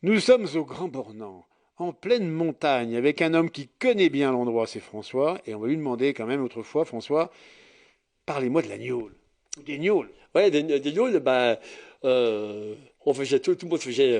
Nous sommes au Grand Bornand, en pleine montagne, avec un homme qui connaît bien l'endroit, c'est François, et on va lui demander quand même autrefois, François, parlez-moi de la gnôle, ou des gnôles. Ouais, des gnôles, ben, on faisait tout le monde faisait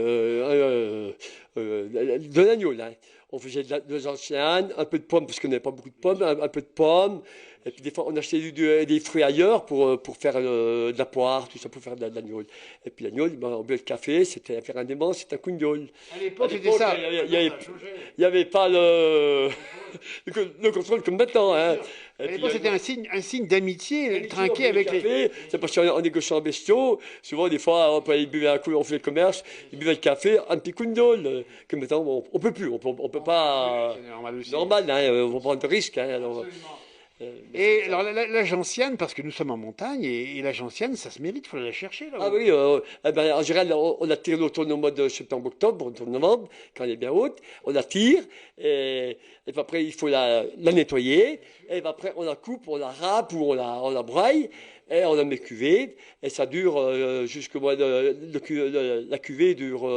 de l'agneau, là. On faisait de la gentiane, un peu de pommes, parce qu'on n'avait pas beaucoup de pommes, un peu de pommes. Et puis des fois, on achetait des fruits ailleurs pour faire de la poire, tout ça, pour faire de l'agneau. Et puis l'agneau, ben, on buvait le café, c'était un ferrandement, c'était un coup de gnôle. À À l'époque, c'était l'époque, ça. il y Maintenant, avait, ça a changé. il y avait pas le contrôle comme maintenant, Bien hein. sûr. Et À puis, l'époque, c'était un signe d'amitié, l'amitié, on trinqué buvait le avec les. café, c'est parce qu'on négociait en bestiaux. Souvent, des fois, ils buvaient un coup, on faisait le commerce, ils buvaient le café, un petit coup de gnôle. Que maintenant, on peut plus, on peut pas. C'est normal aussi. Normal, hein, on va prendre de risques, hein, alors, Absolument. mais Et alors, la gentiane, parce que nous sommes en montagne, et la gentiane, ça se mérite, il faut la chercher ah là-haut. oui, eh ben, en général, on la tire l'automne au mois de septembre-octobre, automne-novembre, quand elle est bien haute. On la tire, et puis après, il faut la nettoyer. Et puis après, on la coupe, on la râpe ou on la broye. Et on la met cuvée. Et ça dure jusqu'au mois la cuvée dure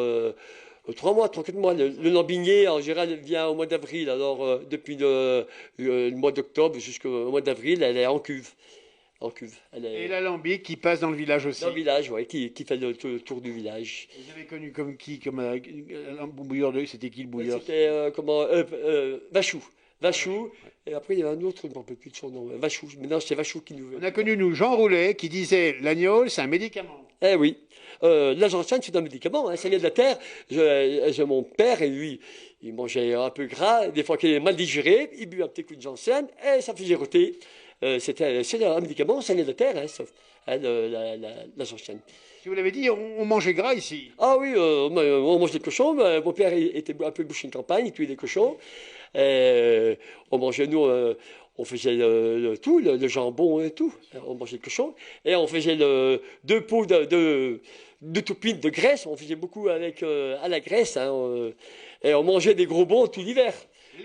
3 mois, 3, 4 mois. Le lambinier, en général, elle vient au mois d'avril. Alors, depuis le mois d'octobre jusqu'au mois d'avril, elle est en cuve. En cuve. Elle Et est l'alambic qui passe dans le village dans le aussi. village, ouais, qui fait le tour du village. Vous avez connu comme qui, comme un bon bouilleur d'œil, c'était qui le bouilleur? C'était comment Vachou. Ah, Vachou, Vachou. ouais. Et après, il y avait un autre, je ne me rappelle plus de son nom. Vachou. Maintenant, c'est Vachou qui nous. On a connu, nous, Jean Roulet, qui disait l'agnole, c'est un médicament. Eh oui. La gentiane, c'est un médicament, hein, ça vient de la terre. J'ai mon père, et lui, il mangeait un peu gras. Des fois qu'il est mal digéré, il buvait un petit coup de gentiane, et ça faisait rôter. C'est un médicament, ça vient de la terre, hein, sauf, hein, la gentiane. Si vous l'avez dit, on mangeait gras ici. Ah oui, on mange des cochons. Mon père était un peu boucher de campagne, il tuait des cochons. On mangeait, nous, on faisait tout, le jambon et tout. On mangeait le cochon. Et on faisait 2 pots de toupines de graisse. On faisait beaucoup avec à la graisse, hein, et on mangeait des gros bons tout l'hiver.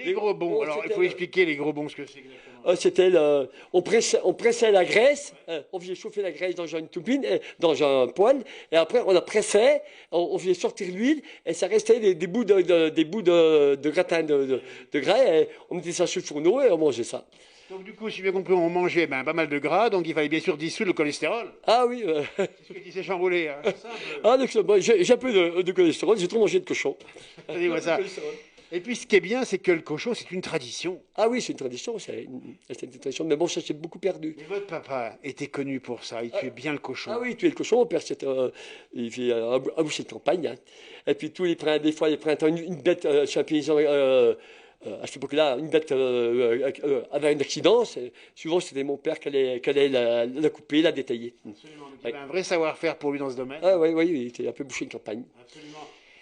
Les gros bons. Bon, Alors, il faut expliquer les gros bons ce que c'est exactement. on pressait la graisse, on faisait chauffer la graisse dans une toupine, dans un poêle, et après on la pressait, on faisait sortir l'huile, et ça restait des bouts de gratin de gras, et on mettait ça sur le fourneau et on mangeait ça. Donc, du coup, si j'ai bien compris, on mangeait pas mal de gras, donc il fallait bien sûr dissoudre le cholestérol. Ah oui, C'est ce que disait Jean Roulet. Hein. C'est simple. ah, donc, bon, j'ai un peu de cholestérol, j'ai trop mangé de cochon. Dis-moi Du ça. cholestérol. Et puis, ce qui est bien, c'est que le cochon, c'est une tradition. Ah oui, c'est une tradition, c'est une tradition, mais bon, ça s'est beaucoup perdu. Mais votre papa était connu pour ça, il tuait bien le cochon. Ah oui, tuer le cochon, mon père, il fait un boucher de campagne, hein. Et puis tous les printemps, des fois, les printemps, une bête chez un paysan, à cette époque-là, une bête avait un accident. Souvent, c'était mon père qui allait la couper, la détailler. Absolument. Donc, il y Ouais. avait un vrai savoir-faire pour lui dans ce domaine. Ah oui, oui, il était un peu boucher de campagne. Absolument.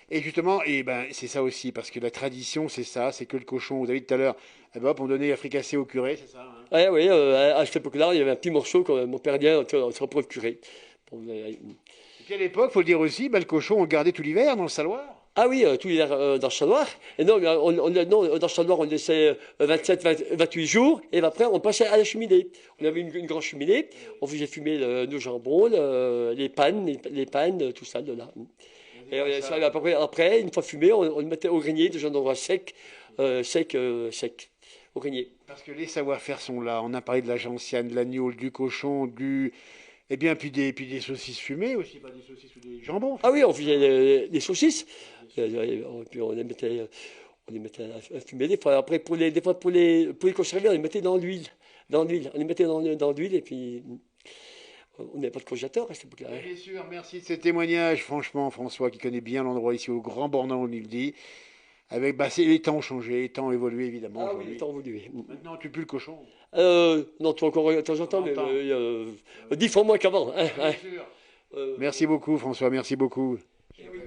Et justement, c'est ça aussi, parce que la tradition, c'est ça, c'est que le cochon, vous avez dit tout à l'heure, hop, on donnait à fricasser au curé, c'est ça, hein. Ah oui, à cette époque-là, il y avait un petit morceau que mon père disait entre le curé. Bon, Et puis à l'époque, faut le dire aussi, le cochon, on le gardait tout l'hiver dans le saloir. ah oui, tout l'hiver dans le chanoir. Et non, non, dans le chanoir, on laissait 28 jours, et après, on passait à la cheminée. On avait une grande cheminée, on faisait fumer nos jambons, les pannes, les pannes, tout ça, de là. Et ça, à peu près, après, une fois fumé, on le mettait au grenier, dans un endroit sec, sec, au grenier. Parce que les savoir-faire sont là. On a parlé de la gentiane, de l'agneau, du cochon, puis des saucisses fumées aussi, pas des saucisses ou des jambons. Ah oui, on faisait des saucisses, puis on les mettait à fumer des fois. Après, des fois, pour les conserver, on les mettait dans l'huile. Dans l'huile. On les mettait dans l'huile, et puis on n'avait pas de congélateur à cette époque-là, hein. Bien sûr, merci de ce témoignage. Franchement, François, qui connaît bien l'endroit ici au Grand Bornand, on il dit. Les temps ont changé, les temps ont évolué évidemment Ah oui, le aujourd'hui. temps évolué. Maintenant, tu pues le cochon. Non, tu encore de temps en temps, mais Longtemps. 10 fois moins qu'avant, hein, Bien hein. sûr. Euh, Merci beaucoup, François, merci beaucoup. eh oui.